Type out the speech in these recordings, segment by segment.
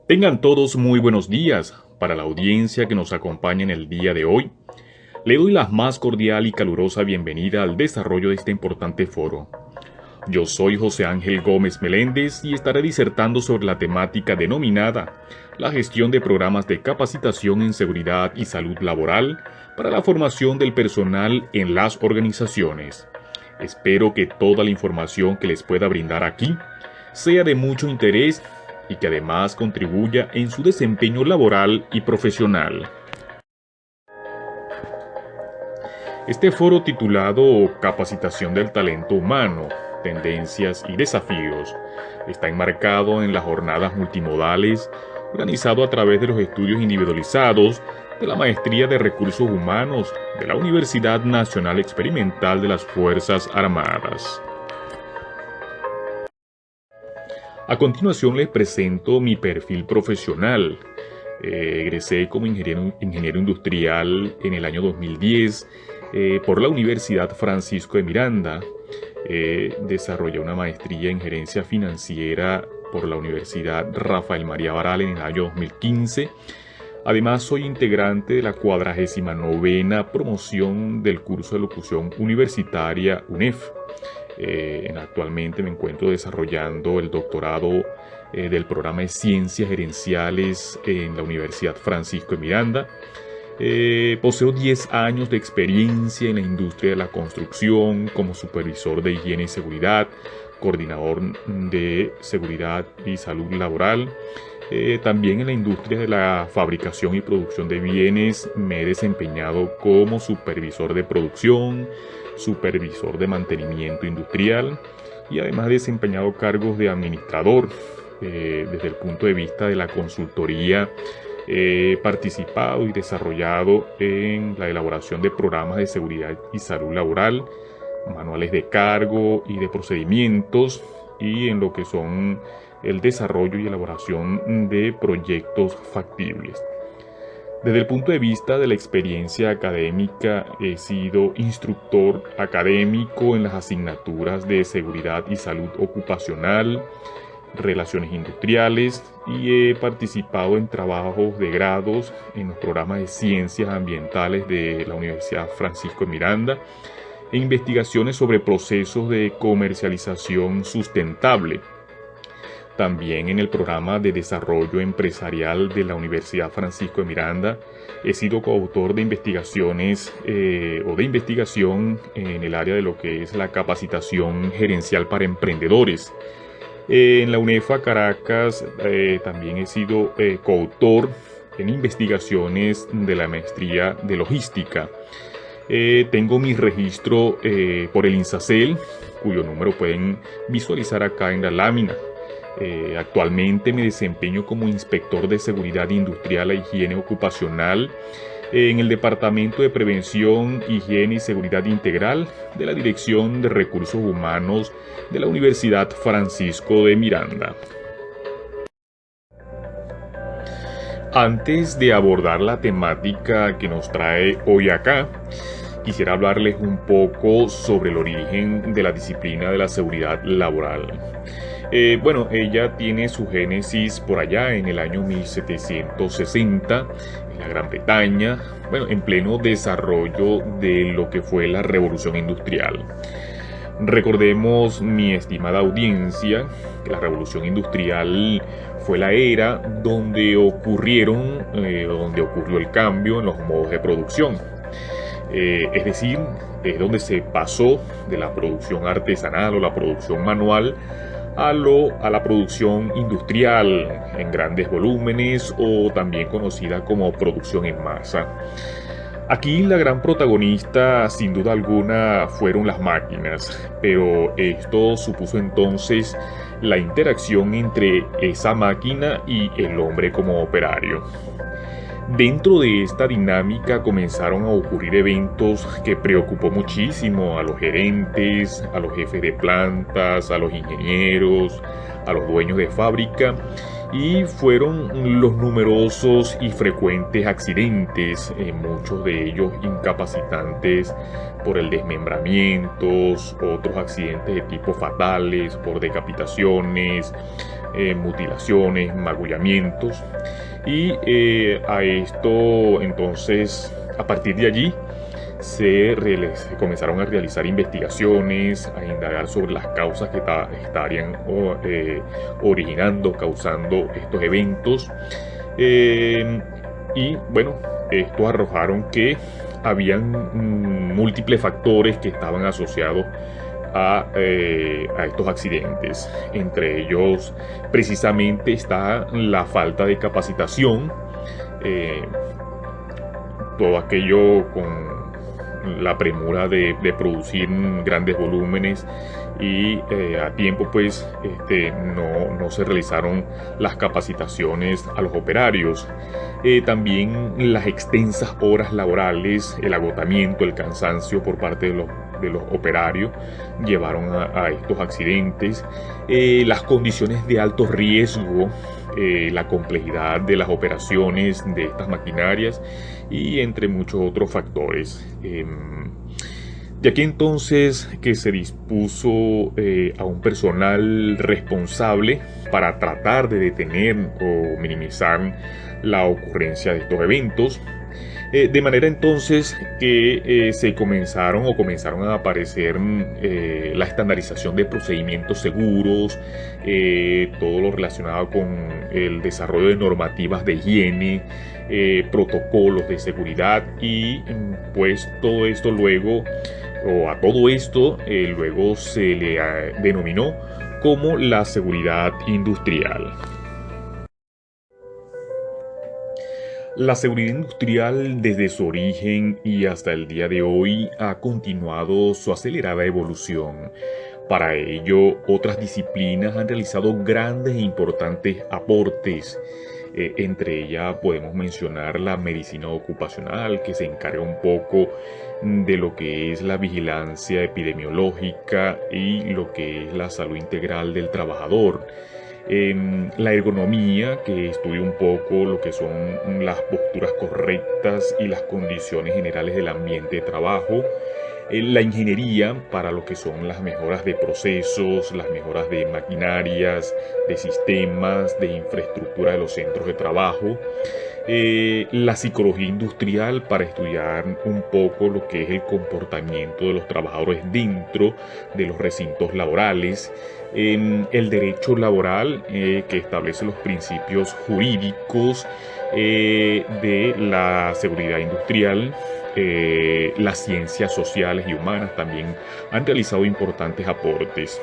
Tengan todos muy buenos días. Para la audiencia que nos acompaña en el día de hoy, le doy la más cordial y calurosa bienvenida al desarrollo de este importante foro. Yo soy José Ángel Gómez Meléndez y estaré disertando sobre la temática denominada la gestión de programas de capacitación en seguridad y salud laboral para la formación del personal en las organizaciones. Espero que toda la información que les pueda brindar aquí sea de mucho interés y que además contribuya en su desempeño laboral y profesional. Este foro titulado Capacitación del talento humano, tendencias y desafíos está enmarcado en las jornadas multimodales organizado a través de los estudios individualizados de la Maestría de Recursos Humanos de la Universidad Nacional Experimental de las Fuerzas Armadas. A continuación les presento mi perfil profesional. Egresé como ingeniero industrial en el año 2010 por la Universidad Francisco de Miranda. Desarrollé una maestría en gerencia financiera por la Universidad Rafael María Baral en el año 2015. Además, soy integrante de la 49ª promoción del curso de locución universitaria UNEF. Actualmente me encuentro desarrollando el doctorado del programa de Ciencias Gerenciales en la Universidad Francisco de Miranda. Poseo 10 años de experiencia en la industria de la construcción como supervisor de higiene y seguridad, coordinador de seguridad y salud laboral. También en la industria de la fabricación y producción de bienes me he desempeñado como supervisor de producción, supervisor de mantenimiento industrial y además he desempeñado cargos de administrador. Desde el punto de vista de la consultoría, he participado y desarrollado en la elaboración de programas de seguridad y salud laboral, manuales de cargo y de procedimientos y en lo que son el desarrollo y elaboración de proyectos factibles. Desde el punto de vista de la experiencia académica, he sido instructor académico en las asignaturas de seguridad y salud ocupacional, relaciones industriales y he participado en trabajos de grados en los programas de ciencias ambientales de la Universidad Francisco de Miranda e investigaciones sobre procesos de comercialización sustentable. También en el programa de desarrollo empresarial de la Universidad Francisco de Miranda he sido coautor de investigaciones de investigación en el área de lo que es la capacitación gerencial para emprendedores. En la UNEFA Caracas también he sido coautor en investigaciones de la maestría de logística. Tengo mi registro por el INSACEL, cuyo número pueden visualizar acá en la lámina. Actualmente me desempeño como inspector de seguridad industrial e higiene ocupacional en el Departamento de Prevención, Higiene y Seguridad Integral de la Dirección de Recursos Humanos de la Universidad Francisco de Miranda. Antes de abordar la temática que nos trae hoy acá, quisiera hablarles un poco sobre el origen de la disciplina de la seguridad laboral. Ella tiene su génesis por allá en el año 1760 en la Gran Bretaña, en pleno desarrollo de lo que fue la Revolución Industrial. Recordemos, mi estimada audiencia, que la Revolución Industrial fue la era donde ocurrió el cambio en los modos de producción. Es decir, es donde se pasó de la producción artesanal o la producción manual a la producción industrial en grandes volúmenes o también conocida como producción en masa. Aquí la gran protagonista, sin duda alguna, fueron las máquinas, pero esto supuso entonces la interacción entre esa máquina y el hombre como operario. Dentro de esta dinámica comenzaron a ocurrir eventos que preocupó muchísimo a los gerentes, a los jefes de plantas, a los ingenieros, a los dueños de fábrica, y fueron los numerosos y frecuentes accidentes, muchos de ellos incapacitantes por el desmembramientos, otros accidentes de tipo fatales por decapitaciones, mutilaciones, magullamientos. Y a esto entonces, a partir de allí, se comenzaron a realizar investigaciones, a indagar sobre las causas que estarían originando, causando estos eventos. Y bueno, estos arrojaron que habían múltiples factores que estaban asociados a estos accidentes. Entre ellos, precisamente, está la falta de capacitación, todo aquello con la premura de producir grandes volúmenes y a tiempo, pues no se realizaron las capacitaciones a los operarios. También las extensas horas laborales, el agotamiento, el cansancio por parte de los operarios llevaron a estos accidentes. Las condiciones de alto riesgo, la complejidad de las operaciones de estas maquinarias y entre muchos otros factores. De aquí entonces que se dispuso a un personal responsable para tratar de detener o minimizar la ocurrencia de estos eventos. De manera entonces que comenzaron a aparecer la estandarización de procedimientos seguros, todo lo relacionado con el desarrollo de normativas de higiene, protocolos de seguridad y pues todo esto luego, o a todo esto luego se le denominó como la seguridad industrial. La seguridad industrial desde su origen y hasta el día de hoy ha continuado su acelerada evolución. Para ello, otras disciplinas han realizado grandes e importantes aportes. Entre ellas podemos mencionar la medicina ocupacional, que se encarga un poco de lo que es la vigilancia epidemiológica y lo que es la salud integral del trabajador. La ergonomía, que estudia un poco lo que son las posturas correctas y las condiciones generales del ambiente de trabajo. La ingeniería, para lo que son las mejoras de procesos, las mejoras de maquinarias, de sistemas, de infraestructura de los centros de trabajo. La psicología industrial, para estudiar un poco lo que es el comportamiento de los trabajadores dentro de los recintos laborales. El derecho laboral, que establece los principios jurídicos de la seguridad industrial. Las ciencias sociales y humanas también han realizado importantes aportes.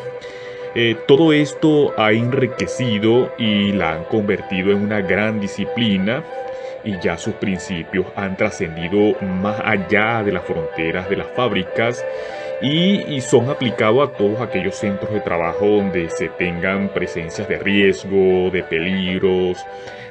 Todo esto ha enriquecido y la han convertido en una gran disciplina, y ya sus principios han trascendido más allá de las fronteras de las fábricas y son aplicados a todos aquellos centros de trabajo donde se tengan presencias de riesgo, de peligros,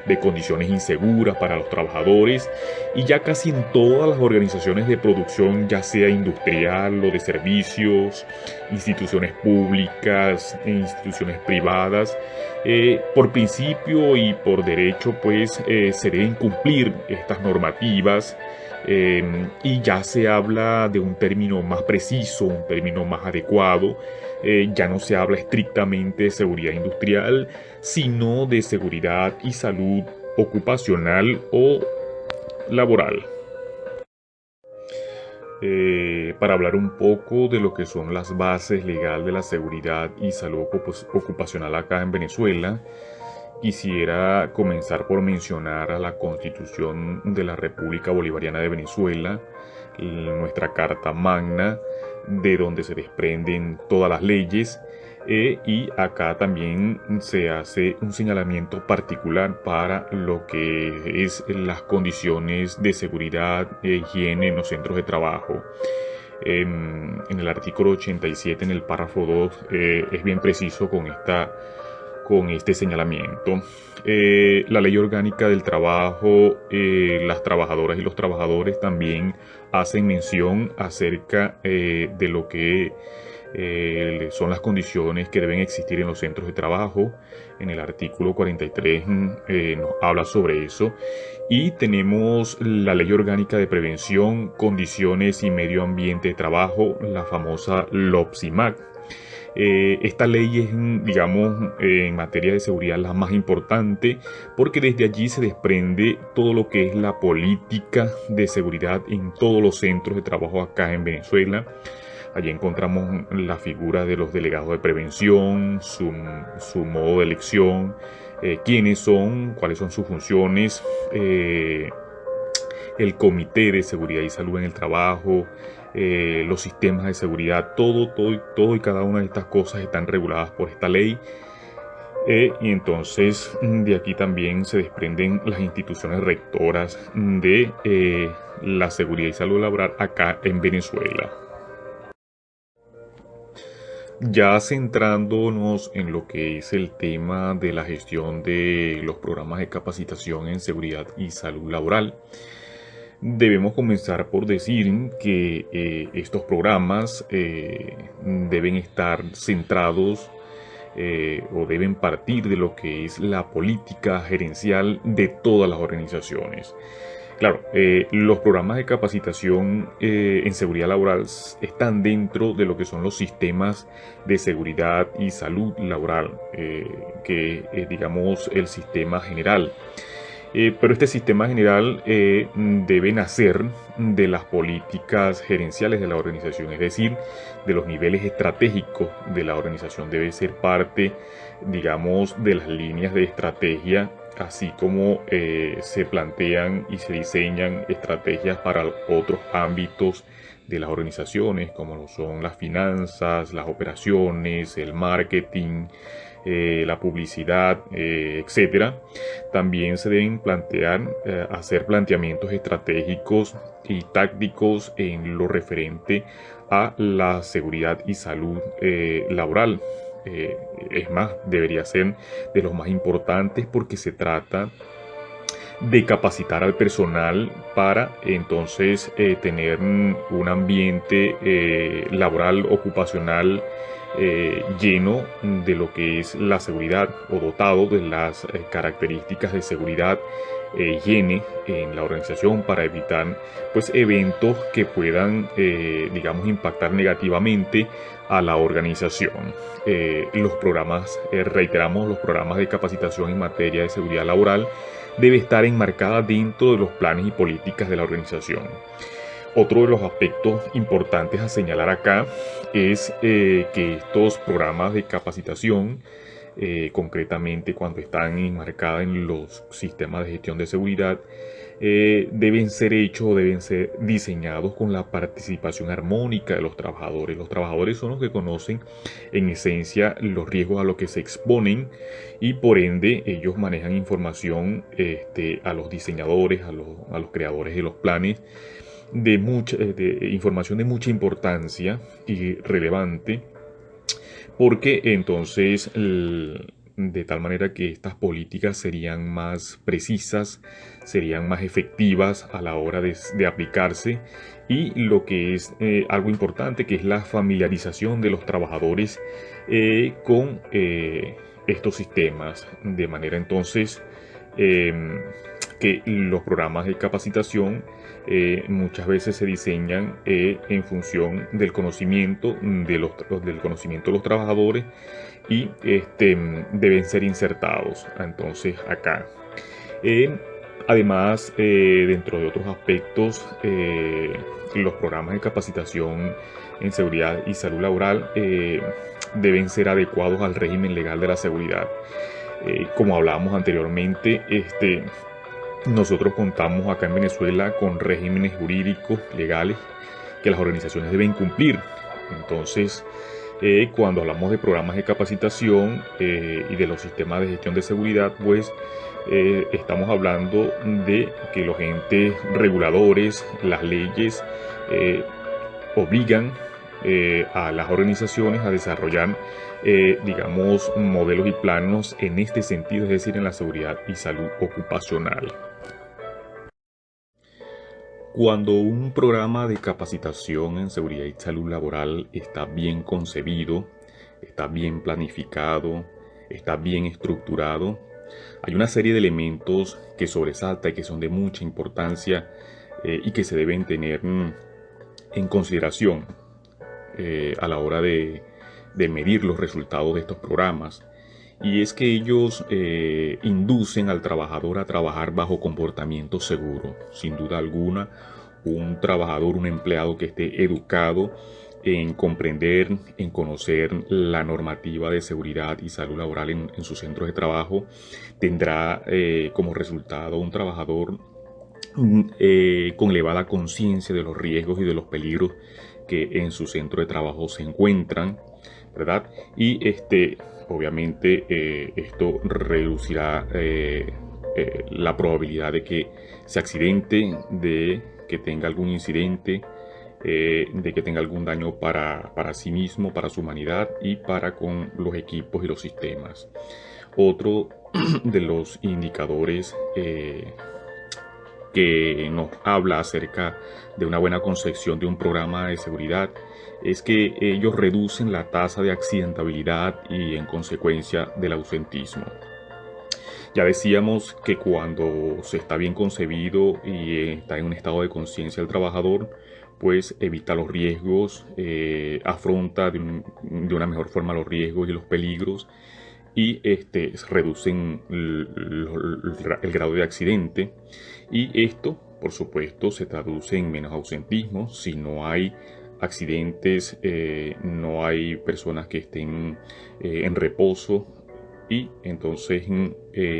de condiciones inseguras para los trabajadores, y ya casi en todas las organizaciones de producción, ya sea industrial o de servicios, instituciones públicas e instituciones privadas, por principio y por derecho, pues se deben cumplir estas normativas. Y ya se habla de un término más preciso, un término más adecuado. Ya no se habla estrictamente de seguridad industrial, sino de seguridad y salud ocupacional o laboral. Para hablar un poco de lo que son las bases legales de la seguridad y salud ocupacional acá en Venezuela, quisiera comenzar por mencionar a la Constitución de la República Bolivariana de Venezuela, nuestra Carta Magna, de donde se desprenden todas las leyes, y acá también se hace un señalamiento particular para lo que es las condiciones de seguridad e higiene en los centros de trabajo. En el artículo 87, en el párrafo 2, es bien preciso con este señalamiento. La ley orgánica del trabajo, las trabajadoras y los trabajadores también hacen mención acerca de lo que son las condiciones que deben existir en los centros de trabajo. En el artículo 43 nos habla sobre eso. Y tenemos la ley orgánica de prevención, condiciones y medio ambiente de trabajo, la famosa LOPSIMAC. Esta ley es, digamos, en materia de seguridad la más importante porque desde allí se desprende todo lo que es la política de seguridad en todos los centros de trabajo acá en Venezuela. Allí encontramos la figura de los delegados de prevención, su modo de elección, quiénes son, cuáles son sus funciones, el Comité de Seguridad y Salud en el Trabajo, los sistemas de seguridad, todo y cada una de estas cosas están reguladas por esta ley. Y entonces de aquí también se desprenden las instituciones rectoras de la seguridad y salud laboral acá en Venezuela. Ya centrándonos en lo que es el tema de la gestión de los programas de capacitación en seguridad y salud laboral, debemos comenzar por decir que estos programas deben estar centrados o deben partir de lo que es la política gerencial de todas las organizaciones. Claro, los programas de capacitación en seguridad laboral están dentro de lo que son los sistemas de seguridad y salud laboral, que es, digamos, el sistema general. Pero este sistema general debe nacer de las políticas gerenciales de la organización, es decir, de los niveles estratégicos de la organización. Debe ser parte, digamos, de las líneas de estrategia, así como se plantean y se diseñan estrategias para otros ámbitos de las organizaciones, como lo son las finanzas, las operaciones, el marketing, la publicidad, etcétera. También se deben hacer planteamientos estratégicos y tácticos en lo referente a la seguridad y salud laboral. Es más, debería ser de los más importantes porque se trata de capacitar al personal para entonces tener un ambiente laboral, ocupacional, lleno de lo que es la seguridad o dotado de las características de seguridad llene en la organización para evitar pues eventos que puedan digamos impactar negativamente a la organización. Los programas, reiteramos, los programas de capacitación en materia de seguridad laboral debe estar enmarcada dentro de los planes y políticas de la organización. Otro de los aspectos importantes a señalar acá es que estos programas de capacitación, concretamente cuando están enmarcadas en los sistemas de gestión de seguridad, deben ser hechos o deben ser diseñados con la participación armónica de los trabajadores. Los trabajadores son los que conocen en esencia los riesgos a los que se exponen y por ende ellos manejan información a los diseñadores, a los creadores de los planes, de información de mucha importancia y relevante, porque entonces de tal manera que estas políticas serían más precisas, serían más efectivas a la hora de aplicarse, y lo que es algo importante, que es la familiarización de los trabajadores con estos sistemas, de manera entonces que los programas de capacitación muchas veces se diseñan en función del conocimiento del conocimiento de los trabajadores y deben ser insertados entonces acá. Además, dentro de otros aspectos, los programas de capacitación en seguridad y salud laboral deben ser adecuados al régimen legal de la seguridad. Como hablábamos anteriormente, nosotros contamos acá en Venezuela con regímenes jurídicos legales que las organizaciones deben cumplir. Entonces, cuando hablamos de programas de capacitación y de los sistemas de gestión de seguridad, pues estamos hablando de que los entes reguladores, las leyes, obligan a las organizaciones a desarrollar, digamos, modelos y planos en este sentido, es decir, en la seguridad y salud ocupacional. Cuando un programa de capacitación en seguridad y salud laboral está bien concebido, está bien planificado, está bien estructurado, hay una serie de elementos que sobresalta y que son de mucha importancia y que se deben tener en consideración a la hora de de medir los resultados de estos programas. Y es que ellos inducen al trabajador a trabajar bajo comportamiento seguro. Sin duda alguna, un trabajador, un empleado que esté educado en comprender, en conocer la normativa de seguridad y salud laboral en sus centros de trabajo, tendrá como resultado un trabajador con elevada conciencia de los riesgos y de los peligros que en su centro de trabajo se encuentran, ¿verdad? Y obviamente esto reducirá la probabilidad de que se accidente, de que tenga algún incidente, de que tenga algún daño para sí mismo, para su humanidad y para con los equipos y los sistemas. Otro de los indicadores que nos habla acerca de una buena concepción de un programa de seguridad es que ellos reducen la tasa de accidentabilidad y en consecuencia del ausentismo. Ya decíamos que cuando se está bien concebido y está en un estado de conciencia el trabajador, pues evita los riesgos, afronta de una mejor forma los riesgos y los peligros y reducen el grado de accidente, y esto por supuesto se traduce en menos ausentismo. Si no hay accidentes, no hay personas que estén en reposo, y entonces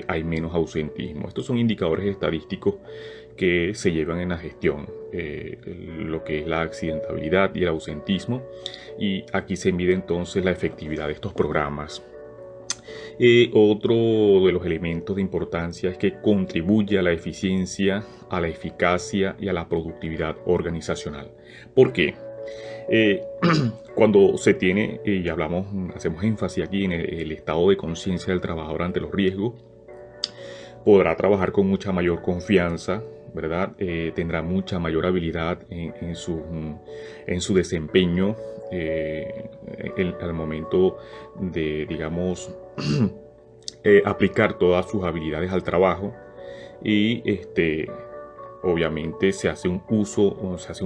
hay menos ausentismo. Estos son indicadores estadísticos que se llevan en la gestión, lo que es la accidentabilidad y el ausentismo, y aquí se mide entonces la efectividad de estos programas. Otro de los elementos de importancia es que contribuye a la eficiencia, a la eficacia y a la productividad organizacional. ¿Por qué? Cuando se tiene, y hacemos énfasis aquí en el estado de conciencia del trabajador ante los riesgos, podrá trabajar con mucha mayor confianza, ¿verdad? Tendrá mucha mayor habilidad en su desempeño al momento de, digamos, aplicar todas sus habilidades al trabajo, y obviamente se hace un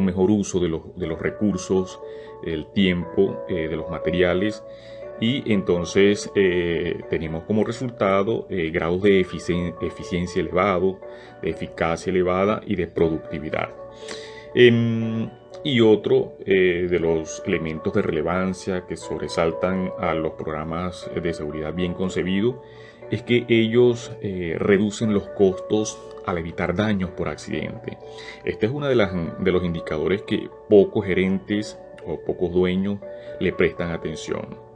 mejor uso de los recursos, el tiempo, de los materiales, y entonces tenemos como resultado grados de eficiencia elevado, de eficacia elevada y de productividad. Y otro de los elementos de relevancia que sobresaltan a los programas de seguridad bien concebidos es que ellos reducen los costos al evitar daños por accidente. Este es uno de los indicadores que pocos gerentes o pocos dueños le prestan atención.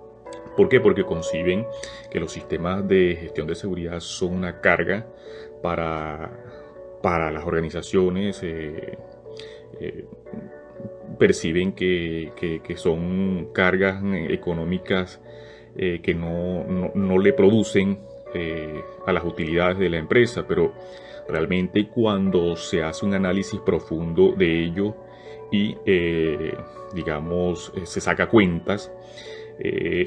¿Por qué? Porque conciben que los sistemas de gestión de seguridad son una carga para las organizaciones. Perciben que son cargas económicas que no le producen a las utilidades de la empresa, pero realmente cuando se hace un análisis profundo de ello y digamos se saca cuentas,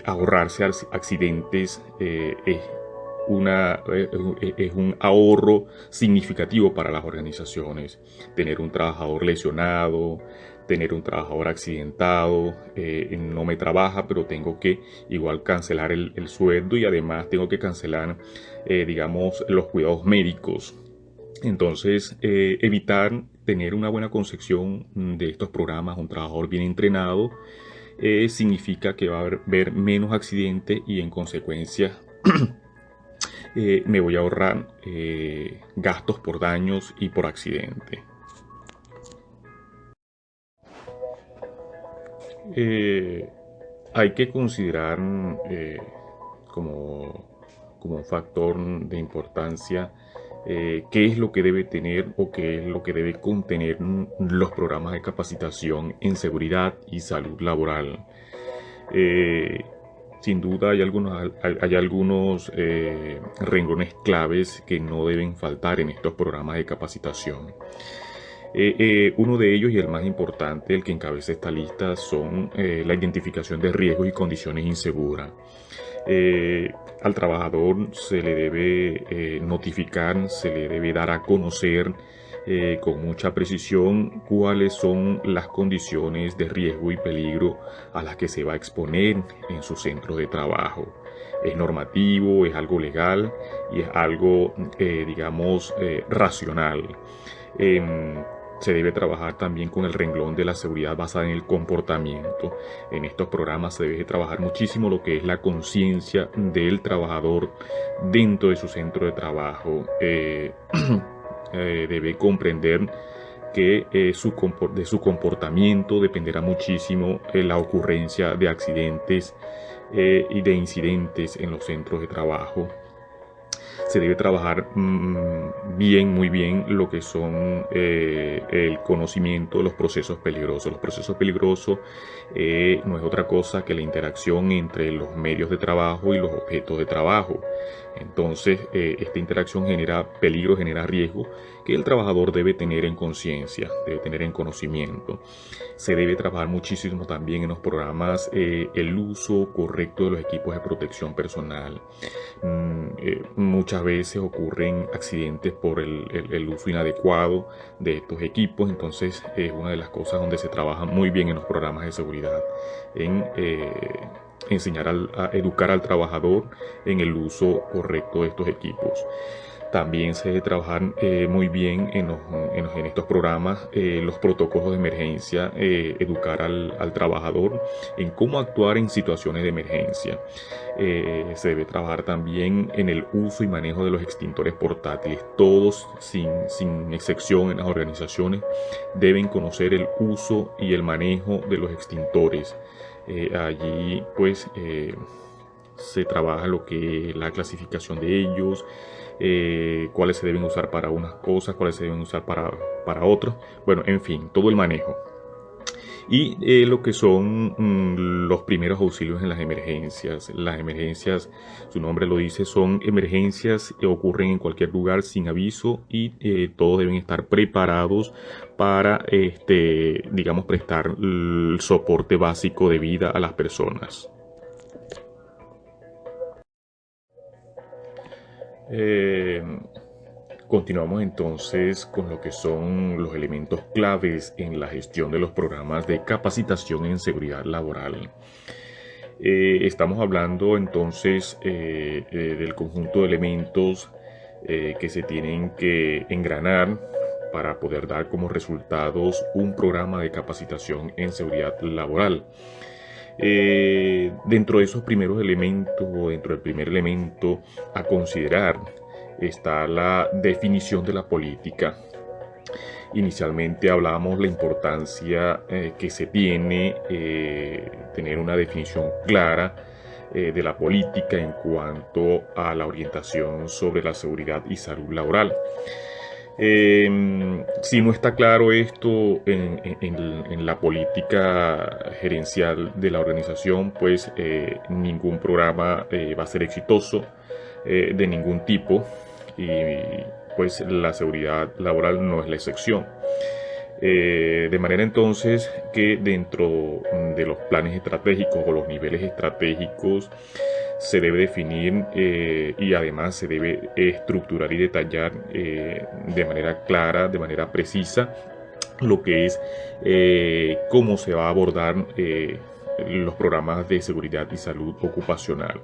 ahorrarse accidentes es un ahorro significativo para las organizaciones. Tener un trabajador lesionado, tener un trabajador accidentado, no me trabaja, pero tengo que igual cancelar el sueldo, y además tengo que cancelar, digamos, los cuidados médicos. Entonces, evitar tener una buena concepción de estos programas, un trabajador bien entrenado, significa que va a haber menos accidentes y en consecuencia me voy a ahorrar gastos por daños y por accidente. Hay que considerar como un factor de importancia qué es lo que debe tener o qué es lo que debe contener los programas de capacitación en seguridad y salud laboral. Sin duda hay algunos renglones claves que no deben faltar en estos programas de capacitación. Uno de ellos, y el más importante, el que encabeza esta lista, son la identificación de riesgos y condiciones inseguras. Al trabajador se le debe notificar, se le debe dar a conocer con mucha precisión cuáles son las condiciones de riesgo y peligro a las que se va a exponer en su centro de trabajo. Es normativo, es algo legal y es algo, digamos, racional. Se debe trabajar también con el renglón de la seguridad basada en el comportamiento. En estos programas se debe trabajar muchísimo lo que es la conciencia del trabajador dentro de su centro de trabajo. Debe comprender que de su comportamiento dependerá muchísimo la ocurrencia de accidentes y de incidentes en los centros de trabajo. Se debe trabajar bien, muy bien lo que son el conocimiento de los procesos peligrosos. Los procesos peligrosos no es otra cosa que la interacción entre los medios de trabajo y los objetos de trabajo. Entonces, esta interacción genera peligro, genera riesgo que el trabajador debe tener en conciencia, debe tener en conocimiento. Se debe trabajar muchísimo también en los programas el uso correcto de los equipos de protección personal. Muchas veces ocurren accidentes por el uso inadecuado de estos equipos, entonces es una de las cosas donde se trabaja muy bien en los programas de seguridad, en enseñar a educar al trabajador en el uso correcto de estos equipos. También se debe trabajar muy bien en estos programas los protocolos de emergencia, educar al trabajador en cómo actuar en situaciones de emergencia. Se debe trabajar también en el uso y manejo de los extintores portátiles. Todos, sin excepción en las organizaciones, deben conocer el uso y el manejo de los extintores. Allí pues se trabaja lo que es la clasificación de ellos, cuáles se deben usar para unas cosas, cuáles se deben usar para otras, bueno, en fin, todo el manejo. Y lo que son los primeros auxilios en las emergencias. Las emergencias, su nombre lo dice, son emergencias que ocurren en cualquier lugar sin aviso y todos deben estar preparados para, digamos, prestar el soporte básico de vida a las personas. Eh, Continuamos entonces con lo que son los elementos claves en la gestión de los programas de capacitación en seguridad laboral. Estamos hablando entonces del conjunto de elementos que se tienen que engranar para poder dar como resultados un programa de capacitación en seguridad laboral. Dentro de esos primeros elementos, o dentro del primer elemento a considerar, está la definición de la política. Inicialmente hablábamos la importancia que se tiene tener una definición clara de la política en cuanto a la orientación sobre la seguridad y salud laboral. Si no está claro esto en la política gerencial de la organización, pues ningún programa va a ser exitoso de ningún tipo, y pues la seguridad laboral no es la excepción. De manera entonces que dentro de los planes estratégicos o los niveles estratégicos se debe definir y además se debe estructurar y detallar de manera clara, de manera precisa, lo que es cómo se va a abordar los programas de seguridad y salud ocupacional.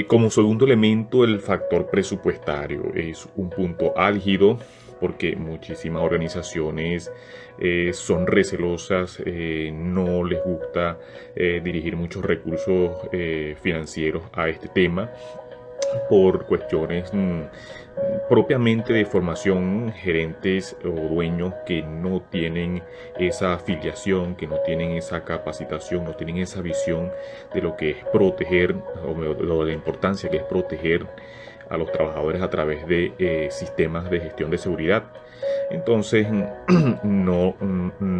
Como segundo elemento, el factor presupuestario es un punto álgido porque muchísimas organizaciones son recelosas, no les gusta dirigir muchos recursos financieros a este tema por cuestiones propiamente de formación, gerentes o dueños que no tienen esa afiliación, que no tienen esa capacitación, no tienen esa visión de lo que es proteger, o de la importancia que es proteger a los trabajadores a través de sistemas de gestión de seguridad. Entonces no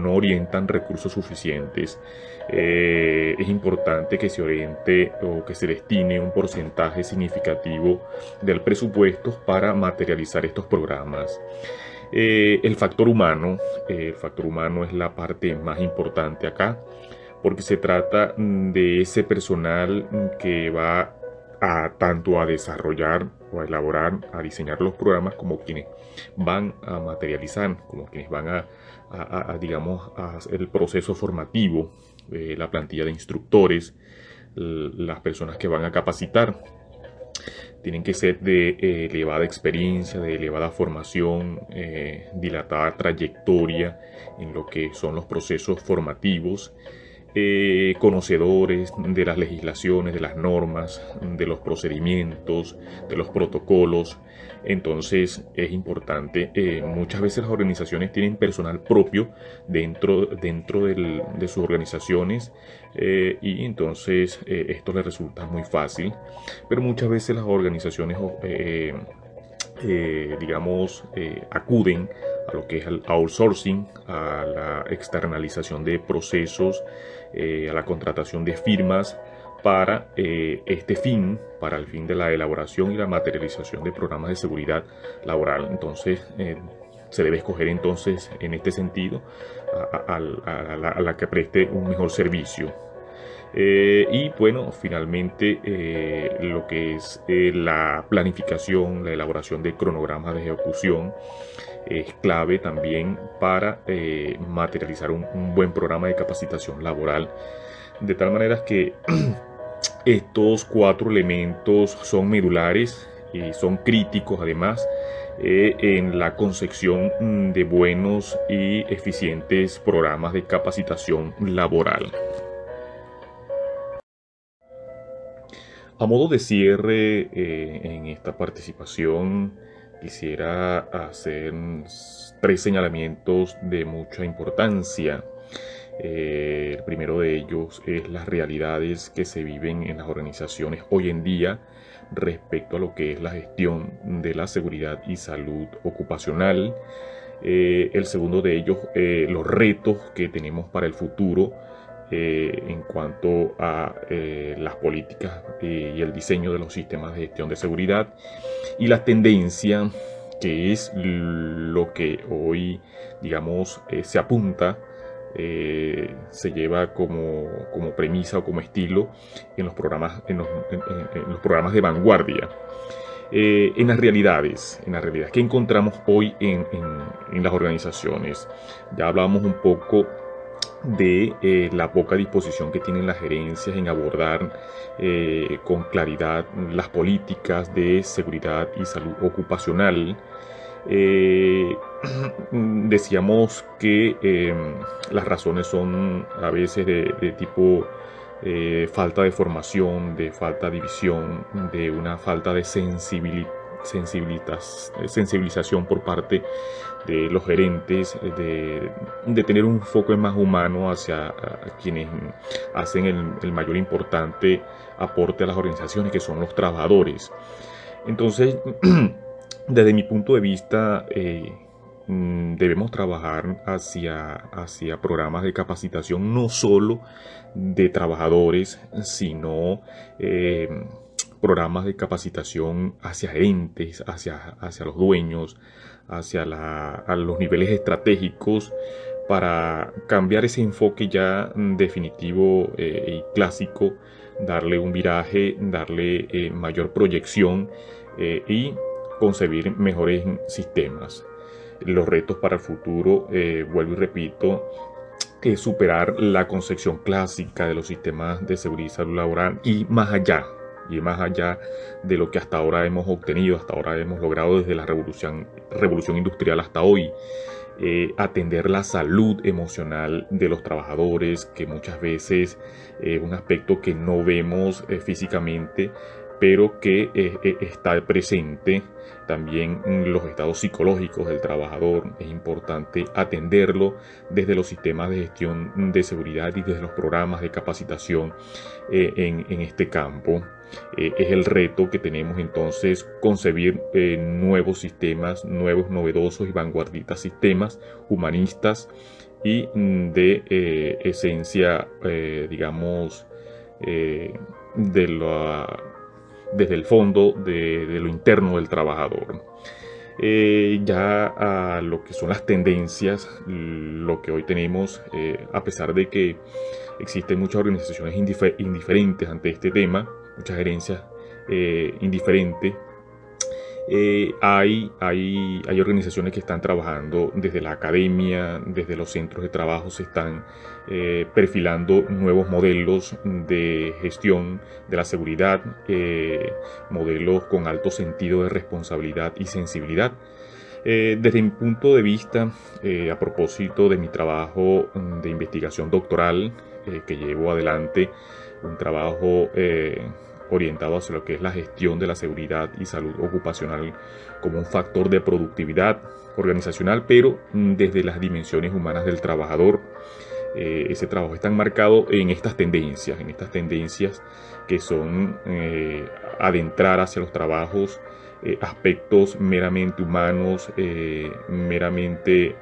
orientan recursos suficientes. Es importante que se oriente o que se destine un porcentaje significativo del presupuesto para materializar estos programas. El factor humano es la parte más importante acá, porque se trata de ese personal que va tanto a desarrollar o a elaborar, a diseñar los programas como quienes van a materializar, como quienes van digamos, a hacer el proceso formativo, la plantilla de instructores, las personas que van a capacitar. Tienen que ser de elevada experiencia, de elevada formación, dilatada trayectoria en lo que son los procesos formativos, conocedores de las legislaciones, de las normas, de los procedimientos, de los protocolos. Entonces es importante, muchas veces las organizaciones tienen personal propio dentro de sus organizaciones, y entonces esto les resulta muy fácil, pero muchas veces las organizaciones digamos, acuden a lo que es el outsourcing, a la externalización de procesos, a la contratación de firmas para este fin, para el fin de la elaboración y la materialización de programas de seguridad laboral. Entonces, se debe escoger entonces en este sentido a la que preste un mejor servicio. Y bueno, finalmente lo que es la planificación, la elaboración de cronogramas de ejecución es clave también para materializar un buen programa de capacitación laboral, de tal manera que estos 4 elementos son medulares y son críticos además en la concepción de buenos y eficientes programas de capacitación laboral. A modo de cierre, en esta participación quisiera hacer 3 señalamientos de mucha importancia. El primero de ellos es las realidades que se viven en las organizaciones hoy en día respecto a lo que es la gestión de la seguridad y salud ocupacional. El segundo de ellos, los retos que tenemos para el futuro en cuanto a las políticas y el diseño de los sistemas de gestión de seguridad, y la tendencia, que es lo que hoy, digamos, se apunta, se lleva como premisa o como estilo en los programas, en los programas de vanguardia. En las realidades que encontramos hoy en las organizaciones. Ya hablábamos un poco de la poca disposición que tienen las gerencias en abordar con claridad las políticas de seguridad y salud ocupacional. Decíamos que las razones son a veces de tipo falta de formación, de falta de visión, de una falta de sensibilización por parte de los gerentes, de tener un enfoque más humano hacia quienes hacen el mayor importante aporte a las organizaciones, que son los trabajadores. Entonces, desde mi punto de vista, debemos trabajar hacia programas de capacitación no solo de trabajadores, sino programas de capacitación hacia gerentes, hacia los dueños, hacia a los niveles estratégicos, para cambiar ese enfoque ya definitivo y clásico, darle un viraje, darle mayor proyección y concebir mejores sistemas. Los retos para el futuro, vuelvo y repito, es superar la concepción clásica de los sistemas de seguridad y salud laboral y más allá de lo que hasta ahora hemos obtenido, hasta ahora hemos logrado desde la revolución industrial hasta hoy. Atender la salud emocional de los trabajadores, que muchas veces es un aspecto que no vemos físicamente, pero que está presente también en los estados psicológicos del trabajador. Es importante atenderlo desde los sistemas de gestión de seguridad y desde los programas de capacitación en este campo. Es el reto que tenemos entonces, concebir nuevos sistemas, nuevos, novedosos y vanguardistas sistemas humanistas y de esencia, digamos, desde el fondo de lo interno del trabajador. Ya a lo que son las tendencias, lo que hoy tenemos, a pesar de que existen muchas organizaciones indiferentes ante este tema, muchas gerencias indiferentes, Hay organizaciones que están trabajando desde la academia, desde los centros de trabajo, se están perfilando nuevos modelos de gestión de la seguridad, modelos con alto sentido de responsabilidad y sensibilidad. Desde mi punto de vista, a propósito de mi trabajo de investigación doctoral que llevo adelante, un trabajo orientado hacia lo que es la gestión de la seguridad y salud ocupacional como un factor de productividad organizacional, pero desde las dimensiones humanas del trabajador. Ese trabajo está enmarcado en estas tendencias que son adentrar hacia los trabajos aspectos meramente humanos, meramente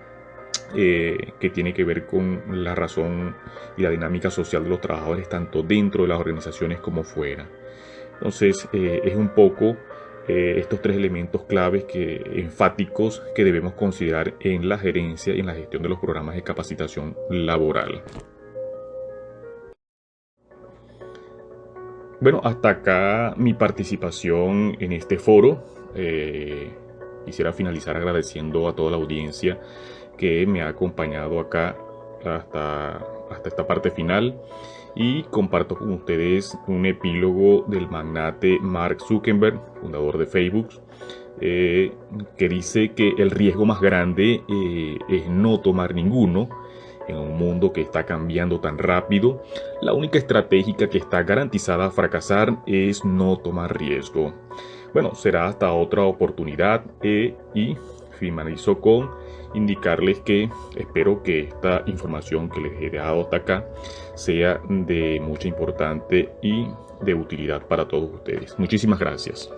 que tiene que ver con la razón y la dinámica social de los trabajadores, tanto dentro de las organizaciones como fuera. Entonces, es un poco estos tres elementos claves enfáticos que debemos considerar en la gerencia y en la gestión de los programas de capacitación laboral. Bueno, hasta acá mi participación en este foro. Quisiera finalizar agradeciendo a toda la audiencia que me ha acompañado acá hasta esta parte final, y comparto con ustedes un epílogo del magnate Mark Zuckerberg, fundador de Facebook, que dice que el riesgo más grande es no tomar ninguno. En un mundo que está cambiando tan rápido, la única estrategia que está garantizada a fracasar es no tomar riesgo. Bueno, será hasta otra oportunidad, y finalizo con indicarles que espero que esta información que les he dado hasta acá sea de mucha importancia y de utilidad para todos ustedes. Muchísimas gracias.